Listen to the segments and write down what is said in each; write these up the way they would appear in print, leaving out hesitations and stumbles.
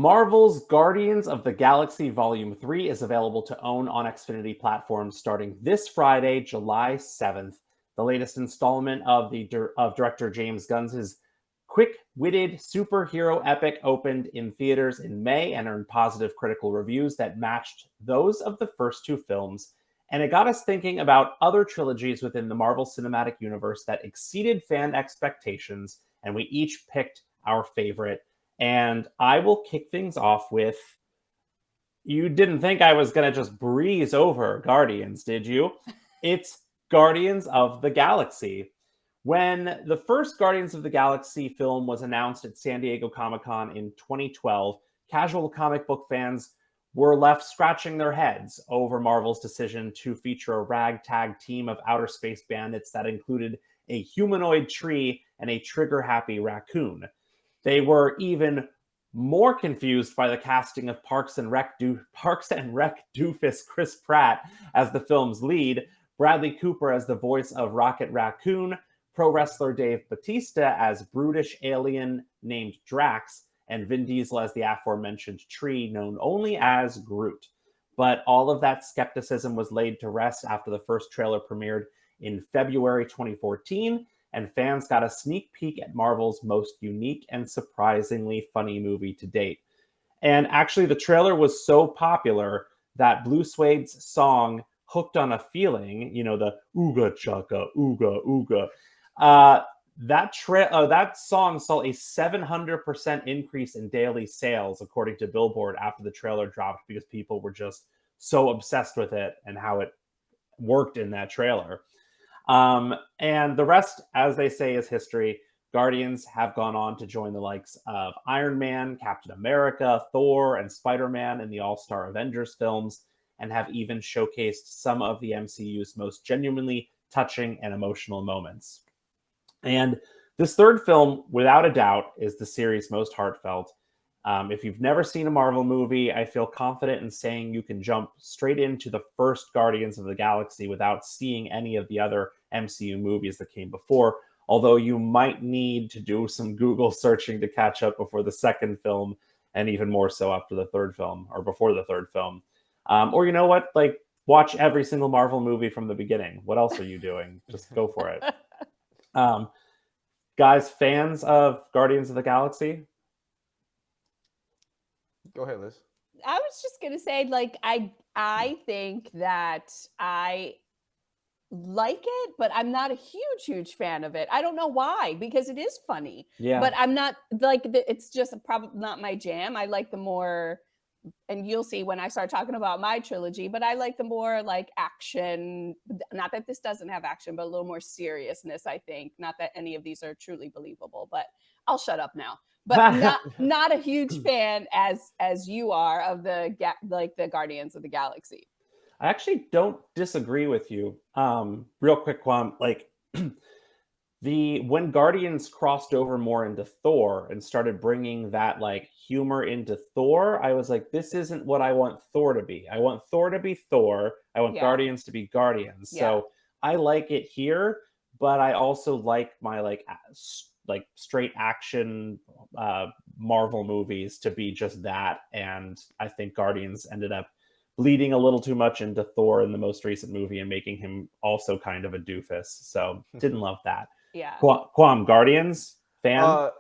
Marvel's Guardians of the Galaxy Volume 3 is available to own on Xfinity platforms starting this Friday, July 7th. The latest installment of director James Gunn's quick-witted superhero epic opened in theaters in May and earned positive critical reviews that matched those of the first two films. And it got us thinking about other trilogies within the Marvel Cinematic Universe that exceeded fan expectations, and we each picked our favorite. And I will kick things off with, you didn't think I was going to just breeze over Guardians, did you? It's Guardians of the Galaxy. When the first Guardians of the Galaxy film was announced at San Diego Comic-Con in 2012, casual comic book fans were left scratching their heads over Marvel's decision to feature a ragtag team of outer space bandits that included a humanoid tree and a trigger-happy raccoon. They were even more confused by the casting of Parks and Rec doofus Chris Pratt as the film's lead, Bradley Cooper as the voice of Rocket Raccoon, pro wrestler Dave Bautista as brutish alien named Drax, and Vin Diesel as the aforementioned tree known only as Groot. But all of that skepticism was laid to rest after the first trailer premiered in February 2014, and fans got a sneak peek at Marvel's most unique and surprisingly funny movie to date. And actually, the trailer was so popular that Blue Suede's song Hooked on a Feeling, the ooga chaka, ooga, ooga, that song saw a 700% increase in daily sales, according to Billboard, after the trailer dropped, because people were just so obsessed with it and how it worked in that trailer. And the rest, as they say, is history. Guardians have gone on to join the likes of Iron Man, Captain America, Thor, and SpiderMan in the All-Star Avengers films, and have even showcased some of the MCU's most genuinely touching and emotional moments. And this third film, without a doubt, is the series' most heartfelt. If you've never seen a Marvel movie, I feel confident in saying you can jump straight into the first Guardians of the Galaxy without seeing any of the other MCU movies that came before, although you might need to do some Google searching to catch up before the second film, and even more so after the third film, or before the third film. Or you know what? Watch every single Marvel movie from the beginning. What else are you doing? Just go for it. Guys, fans of Guardians of the Galaxy? Go ahead, Liz. I was just gonna say, I think that I like it, but I'm not a huge fan of it. I don't know why, because it is funny. Yeah. But I'm not it's just probably not my jam. I like the more, and you'll see when I start talking about my trilogy, but I like the more action. Not that this doesn't have action, but a little more seriousness, I think. Not that any of these are truly believable, but I'll shut up now. But not a huge fan as you are of the Guardians of the Galaxy. I actually don't disagree with you. Real quick, Kwam, when Guardians crossed over more into Thor and started bringing that humor into Thor, I was like, this isn't what I want Thor to be. I want Thor to be Thor. I want Guardians to be Guardians. Yeah. So I like it here, but I also like my straight action Marvel movies to be just that. And I think Guardians ended up bleeding a little too much into Thor in the most recent movie and making him also kind of a doofus. So didn't love that. Yeah. Kwam, Guardians fan?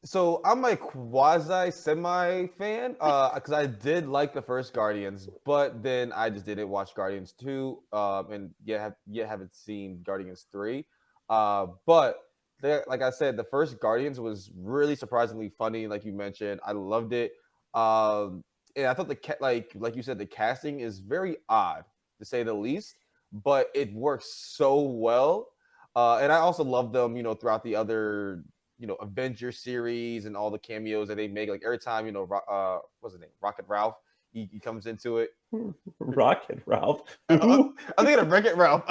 So I'm a quasi semi fan because I did like the first Guardians, but then I just didn't watch Guardians 2 and yet haven't seen Guardians 3. But like I said, the first Guardians was really surprisingly funny, like you mentioned. I loved it. And I thought like you said, the casting is very odd, to say the least, but it works so well. And I also love them, throughout the other, Avenger series and all the cameos that they make. Like every time, what's his name? Rocket Ralph. He comes into it. Rocket Ralph. I'm thinking of Wreck-It Ralph.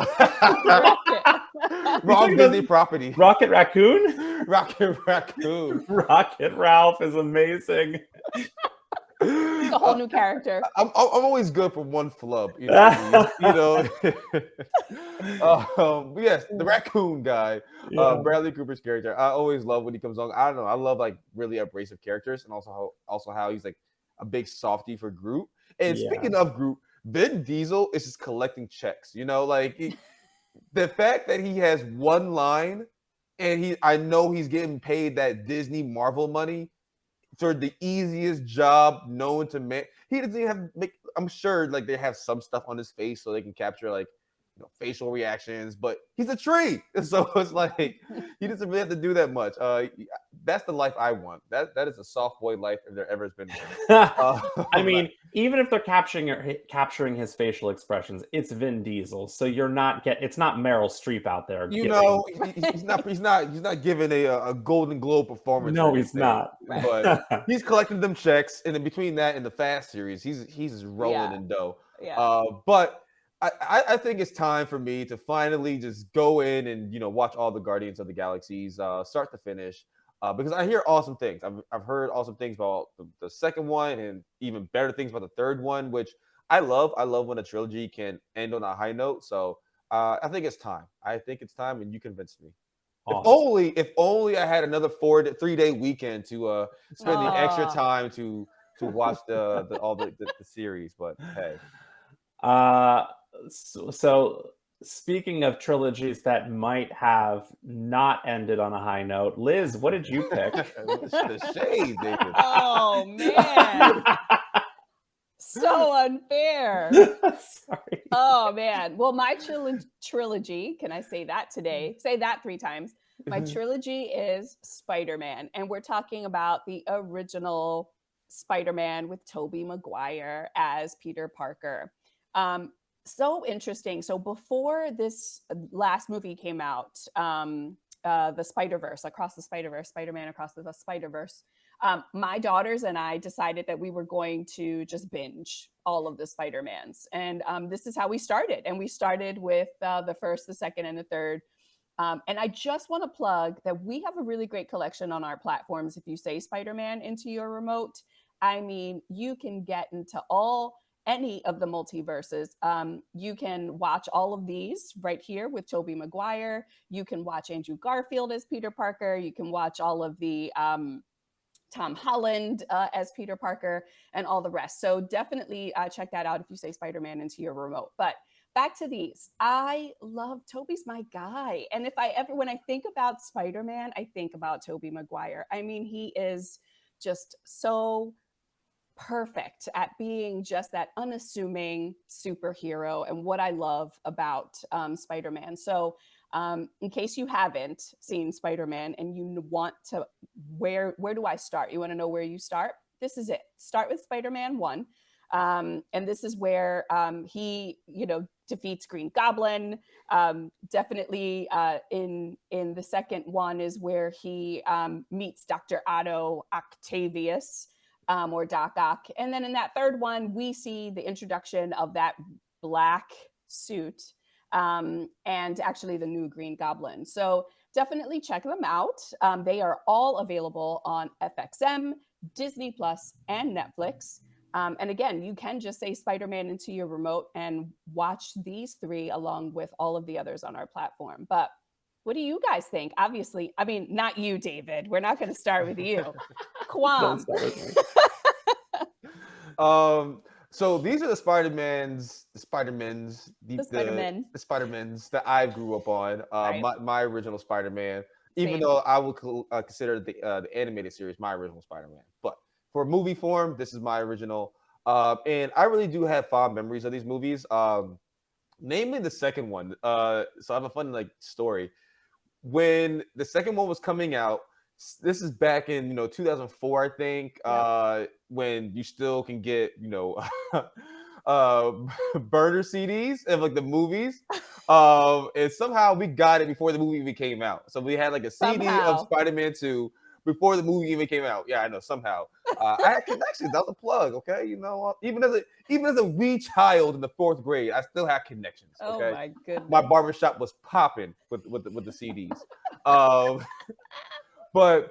Wrong Disney property. Rocket Raccoon? Rocket Raccoon. Rocket Ralph is amazing. It's a whole new character. I'm always good for one flub, yes, the raccoon guy, Bradley Cooper's character. I always love when he comes on. I don't know. I love really abrasive characters, and also how he's a big softie for Groot. And Yeah. speaking of Groot, Vin Diesel is just collecting checks. The fact that he has one line, and I know he's getting paid that Disney Marvel money for the easiest job known to man. He doesn't even have I'm sure like they have some stuff on his face so they can capture like facial reactions, but he's a tree, so it's like he doesn't really have to do that much. That's the life I want. That is a soft boy life if there ever has been one. I mean, even if they're capturing his facial expressions, it's Vin Diesel, so it's not Meryl Streep out there. He's not giving a Golden Globe performance. No, he's not. But he's collecting them checks, and then between that and the Fast series, he's rolling in dough. Yeah. But I think it's time for me to finally just go in and watch all the Guardians of the Galaxies start to finish, because I hear awesome things. I've heard awesome things about the second one, and even better things about the third one, which I love. I love when a trilogy can end on a high note. So I think it's time. And you convinced me. Awesome. If only I had another 3-day weekend to spend the extra time to watch all the series. But hey. So speaking of trilogies that might have not ended on a high note, Liz, what did you pick? The shade, David. Oh man. So unfair. Sorry. Oh man. Well, my trilogy, can I say that today? Say that 3 times. My trilogy is SpiderMan, and we're talking about the original SpiderMan with Tobey Maguire as Peter Parker. So interesting. So before this last movie came out, the Spider-Verse, Across the Spider-Verse, Spider-Man Across the Spider-Verse, my daughters and I decided that we were going to just binge all of the Spider-Mans. And this is how we started. And we started with the first, the second, and the third. And I just want to plug that we have a really great collection on our platforms. If you say Spider-Man into your remote, I mean, you can get into any of the multiverses. You can watch all of these right here with Tobey Maguire. You can watch Andrew Garfield as Peter Parker. You can watch all of the Tom Holland as Peter Parker and all the rest. So definitely check that out if you say Spider-Man into your remote. But back to these. I love Tobey's my guy. And when I think about Spider-Man, I think about Tobey Maguire. I mean, he is just so perfect at being just that unassuming superhero, and what I love about Spider-Man. So in case you haven't seen Spider-Man and you want to, where do I start? You want to know where you start? This is it. Start with Spider-Man 1. And this is where he, defeats Green Goblin. Definitely in the second one is where he meets Dr. Otto Octavius, or Doc Ock. And then in that third one, we see the introduction of that black suit and actually the new Green Goblin. So definitely check them out. They are all available on FXM, Disney Plus, and Netflix. And again, you can just say Spider-Man into your remote and watch these 3 along with all of the others on our platform. But what do you guys think? Obviously, I mean, not you, David. We're not going to start with you. Kwam. So these are the Spider-Mans that I grew up on. Right. My original Spider-Man, even though I would consider the animated series my original Spider-Man. But for movie form, this is my original. And I really do have fond memories of these movies. Namely the second one. So I have a fun story. When the second one was coming out, this is back in 2004, I think, when you still can get burner CDs of the movies, and somehow we got it before the movie even came out. So we had a CD of Spider-Man 2 before the movie even came out. Yeah, I know, somehow. I had connections. That was a plug, okay? Even as a wee child in the 4th grade, I still had connections. Okay? Oh my goodness. My barbershop was popping with the CDs. But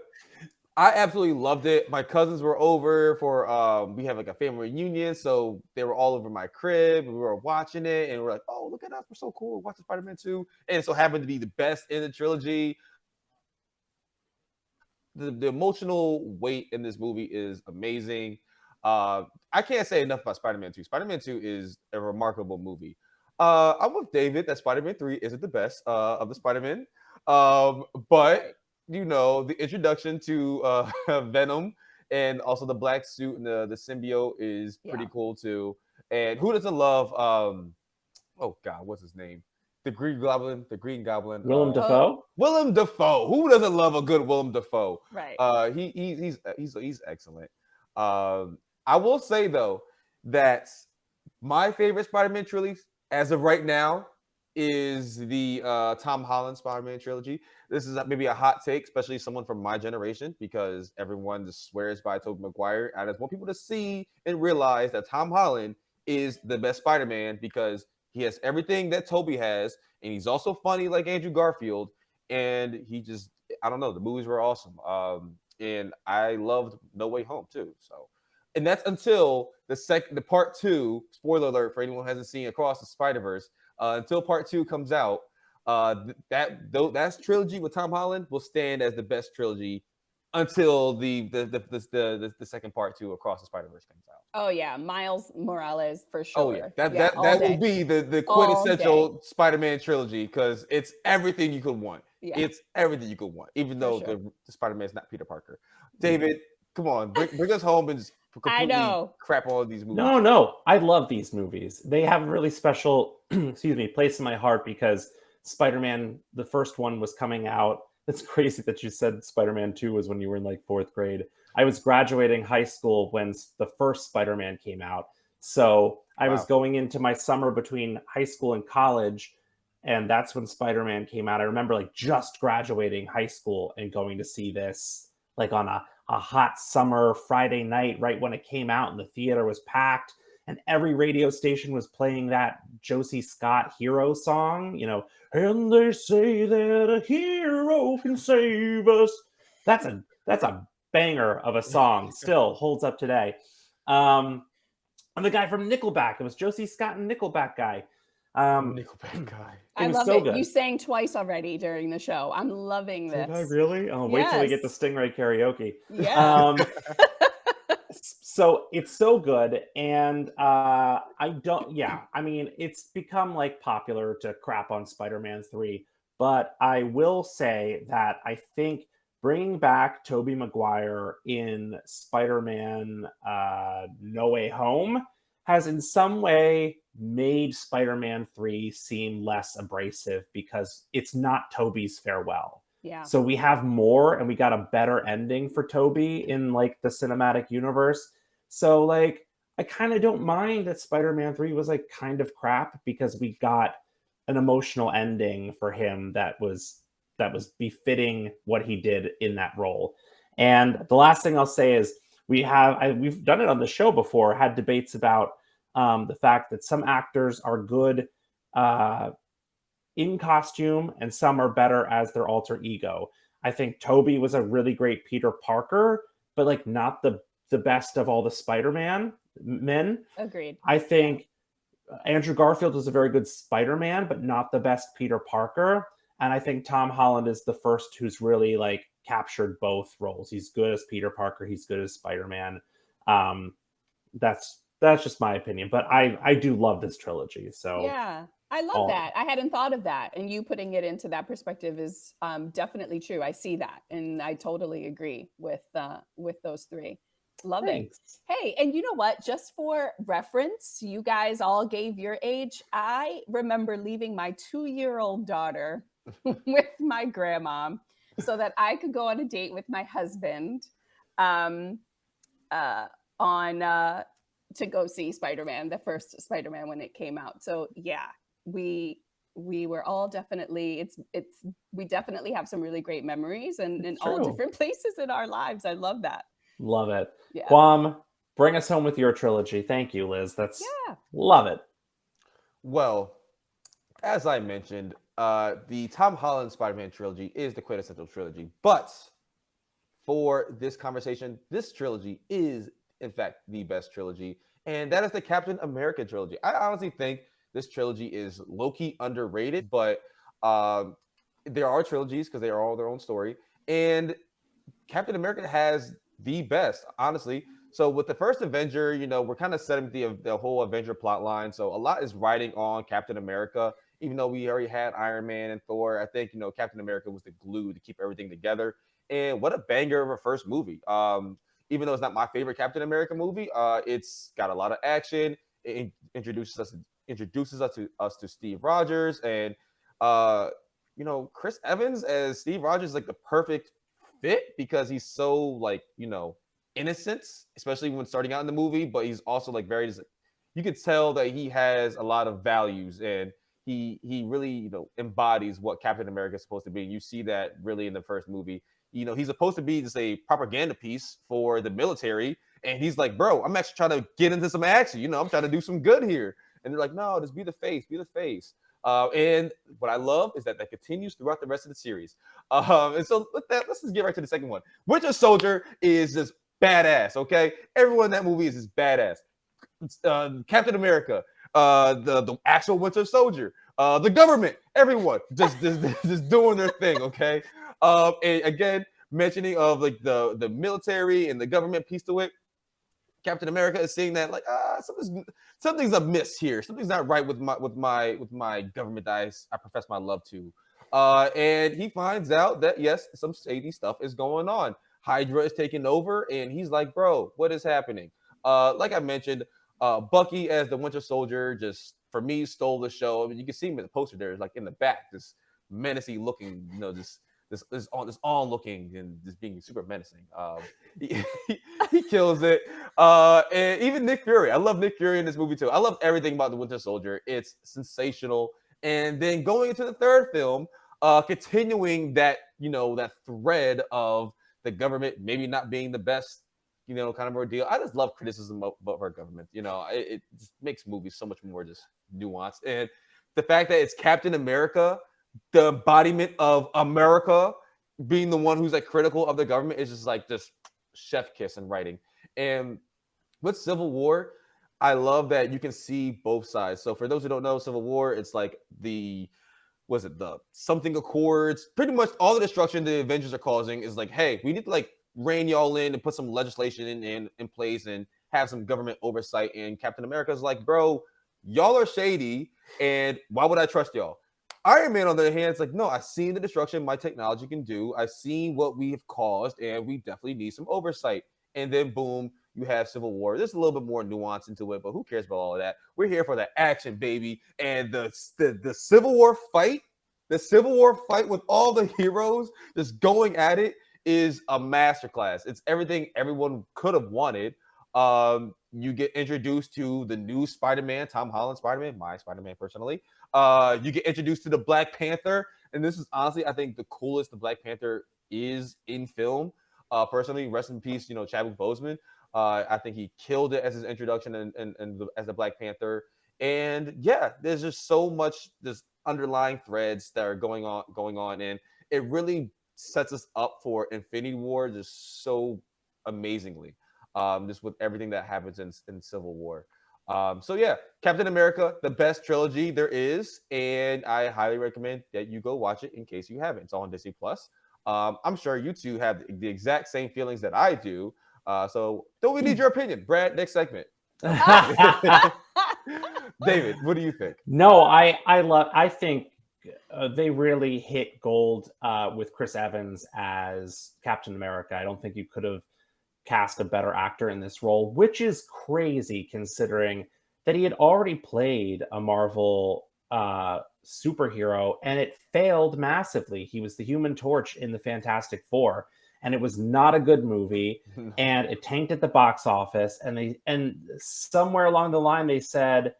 I absolutely loved it. My cousins were over for we have a family reunion, so they were all over my crib. We were watching it, and we're like, "Oh, look at us! We're so cool! Watching Spider-Man 2," and it so happened to be the best in the trilogy. The emotional weight in this movie is amazing. I can't say enough about Spider-Man 2. Spider-Man 2 is a remarkable movie. I'm with David that Spider-Man 3 isn't the best of the Spider-Man. But the introduction to Venom and also the black suit and the symbiote is pretty cool too. And who doesn't love oh God, what's his name? The Green Goblin. Willem Dafoe. Willem Dafoe. Who doesn't love a good Willem Dafoe? Right. He's excellent. I will say though that my favorite Spider-Man trilogy as of right now is the Tom Holland Spider-Man trilogy. This is maybe a hot take, especially someone from my generation, because everyone just swears by Tobey Maguire. I just want people to see and realize that Tom Holland is the best Spider-Man because he has everything that Tobey has, and he's also funny like Andrew Garfield. And I don't know, the movies were awesome. And I loved No Way Home too. So, and that's until the part 2. Spoiler alert for anyone who hasn't seen Across the Spider-Verse. Until part 2 comes out, that's trilogy with Tom Holland will stand as the best trilogy until the second part 2 Across the Spider-Verse comes out. Oh yeah, Miles Morales for sure. Oh yeah, that will be the quintessential Spider-Man trilogy because it's everything you could want. Yeah. It's everything you could want, even though the Spider-Man is not Peter Parker. David, come on, bring us home and just completely crap all of these movies. No, I love these movies. They have a really special, place in my heart because Spider-Man, the first one, was coming out. It's crazy that you said Spider-Man 2 was when you were in like 4th grade. I was graduating high school when the first Spider-Man came out. So I was going into my summer between high school and college, and that's when Spider-Man came out. I remember like just graduating high school and going to see this like on a hot summer Friday night right when it came out, and the theater was packed, and every radio station was playing that Josie Scott hero song, and they say that a hero can save us. That's a banger of a song, still holds up today. And the guy from Nickelback, it was Josie Scott and Nickelback guy. Nickelback guy. I love it. Good. You sang twice already during the show. I'm loving this. Did I really? Oh, wait till we get the Stingray karaoke. Yeah. So it's so good. And it's become like popular to crap on Spider-Man 3. But I will say that I think bringing back Tobey Maguire in Spider-Man No Way Home has in some way made Spider-Man 3 seem less abrasive because it's not Tobey's farewell. Yeah. So we have more and we got a better ending for Tobey in like the cinematic universe. So like I kind of don't mind that Spider-Man 3 was like kind of crap because we got an emotional ending for him that was befitting what he did in that role. And the last thing I'll say is we've done it on the show before, had debates about the fact that some actors are good in costume and some are better as their alter ego. I think Tobey was a really great Peter Parker, but like not the best of all the Spider-Man men. Agreed. I think Andrew Garfield was a very good Spider-Man, but not the best Peter Parker. And I think Tom Holland is the first who's really like captured both roles. He's good as Peter Parker. He's good as Spider-Man. That's just my opinion, but I do love this trilogy. So yeah, I love that. I hadn't thought of that, and you putting it into that perspective is definitely true. I see that, and I totally agree with those three. Love it. Hey, and you know what? Just for reference, you guys all gave your age. I remember leaving my 2-year-old daughter with my grandma so that I could go on a date with my husband to go see Spider-Man, the first Spider-Man when it came out. So yeah, we were all definitely, we definitely have some really great memories and in all different places in our lives. I love that. Love it. Yeah. Quam, bring us home with your trilogy. Thank you, Liz. Love it. Well, as I mentioned, the Tom Holland Spider-Man trilogy is the quintessential trilogy. But for this conversation, this trilogy is, in fact, the best trilogy. And that is the Captain America trilogy. I honestly think this trilogy is low-key underrated, but there are trilogies because they are all their own story. And Captain America has the best, honestly. So with the first Avenger, we're kind of setting the whole Avenger plot line. So a lot is riding on Captain America, even though we already had Iron Man and Thor. I think, Captain America was the glue to keep everything together. And what a banger of a first movie. Even though it's not my favorite Captain America movie, it's got a lot of action. It introduces us to Steve Rogers, and Chris Evans as Steve Rogers is like the perfect fit because he's so like innocent, especially when starting out in the movie, but he's also like very, you could tell that he has a lot of values, and he really embodies what Captain America is supposed to be. You see that really in the first movie. He's supposed to be just a propaganda piece for the military, and he's like, bro, I'm actually trying to get into some action. I'm trying to do some good here. And they're like, no, just be the face, be the face. And what I love is that continues throughout the rest of the series. And so with that, let's just get right to the second one. Winter Soldier is just badass, okay? Everyone in that movie is just badass. Captain America, the actual Winter Soldier, the government, everyone just doing their thing, okay? And again, mentioning of like the military and the government piece to it. Captain America is seeing that like something's amiss here. Something's not right with my government that I profess my love to. And he finds out that yes, some shady stuff is going on. Hydra is taking over, and he's like, bro, what is happening? Like I mentioned, Bucky as the Winter Soldier just for me stole the show. I mean, you can see him in the poster there, like in the back, this menacing looking, this on looking and just being super menacing. He kills it. And even Nick Fury. I love Nick Fury in this movie too. I love everything about the Winter Soldier. It's sensational. And then going into the third film, continuing that that thread of the government maybe not being the best, kind of ordeal. I just love criticism of our government. It just makes movies so much more just nuanced. And the fact that it's Captain America, the embodiment of America, being the one who's like critical of the government is just like this chef kiss in writing. And with Civil War, I love that you can see both sides. So for those who don't know, Civil War, it's like the something accords. Pretty much all the destruction the Avengers are causing is like, hey, we need to like rein y'all in and put some legislation in place and have some government oversight. And Captain America is like, bro, y'all are shady, and why would I trust y'all? Iron Man, on the other hand, is like, no, I've seen the destruction my technology can do. I've seen what we have caused, and we definitely need some oversight. And then, boom, you have Civil War. There's a little bit more nuance into it, but who cares about all of that? We're here for the action, baby. And the Civil War fight, with all the heroes just going at it is a masterclass. It's everything everyone could have wanted. You get introduced to the new Spider-Man, Tom Holland Spider-Man, my Spider-Man personally. You get introduced to the Black Panther, and this is honestly, I think, the coolest the Black Panther is in film. Personally, rest in peace, Chadwick Boseman. I think he killed it as his introduction and as the Black Panther. And yeah, there's just so much this underlying threads that are going on, and it really sets us up for Infinity War just so amazingly. Just with everything that happens in Civil War. So yeah, Captain America, the best trilogy there is, and I highly recommend that you go watch it in case you haven't. It's on Disney Plus. I'm sure you two have the exact same feelings that I do. So don't we need your opinion, Brad? Next segment. David, what do you think? No, I think they really hit gold with Chris Evans as Captain America. I don't think you could have cast a better actor in this role, which is crazy considering that he had already played a Marvel superhero and it failed massively. He was the Human Torch in the Fantastic Four, and it was not a good movie, and it tanked at the box office. And somewhere along the line they said,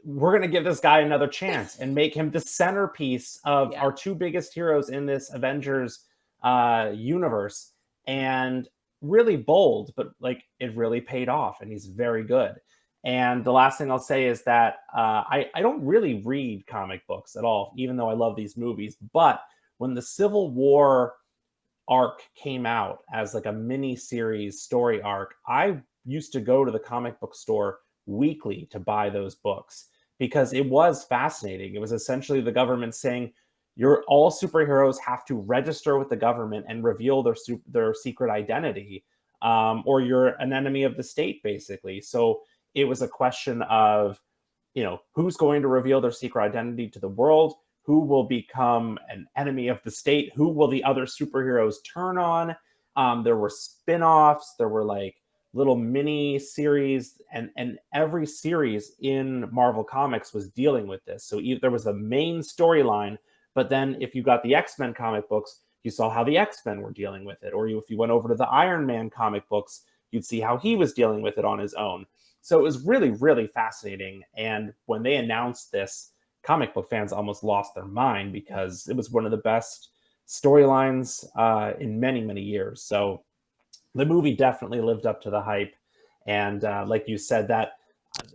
we're going to give this guy another chance and make him the centerpiece of our two biggest heroes in this Avengers universe. And really bold, but like it really paid off, and he's very good. And the last thing I'll say is that I don't really read comic books at all, even though I love these movies. But when the Civil War arc came out as like a mini series story arc, I used to go to the comic book store weekly to buy those books because it was fascinating. It was essentially the government saying, all superheroes have to register with the government and reveal their secret identity or you're an enemy of the state, basically. So it was a question of, who's going to reveal their secret identity to the world, who will become an enemy of the state, who will the other superheroes turn on. There were spin-offs, there were like little mini series, and every series in Marvel Comics was dealing with this. So there was a main storyline, but then if you got the X-Men comic books, you saw how the X-Men were dealing with it. Or if you went over to the Iron Man comic books, you'd see how he was dealing with it on his own. So it was really, really fascinating. And when they announced this, comic book fans almost lost their mind because it was one of the best storylines in many, many years. So the movie definitely lived up to the hype. And like you said, that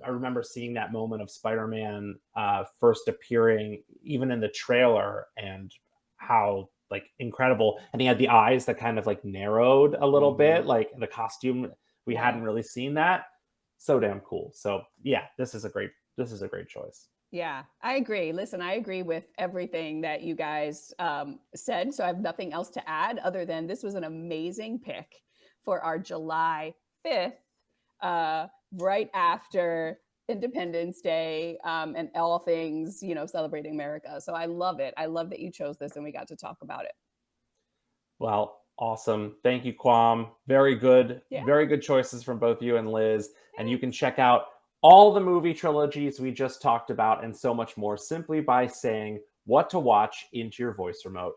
I remember seeing that moment of Spider-Man first appearing, even in the trailer, and how like incredible. And he had the eyes that kind of like narrowed a little bit, like the costume. We hadn't really seen that. So damn cool. So yeah, this is a great choice. Yeah, I agree. Listen, I agree with everything that you guys said. So I have nothing else to add other than this was an amazing pick for our July 5th, right after Independence Day, and all things, celebrating America. So I love it. I love that you chose this and we got to talk about it. Well, awesome. Thank you, Quam. Very good. Yeah. Very good choices from both you and Liz. And you can check out all the movie trilogies we just talked about and so much more simply by saying what to watch into your voice remote.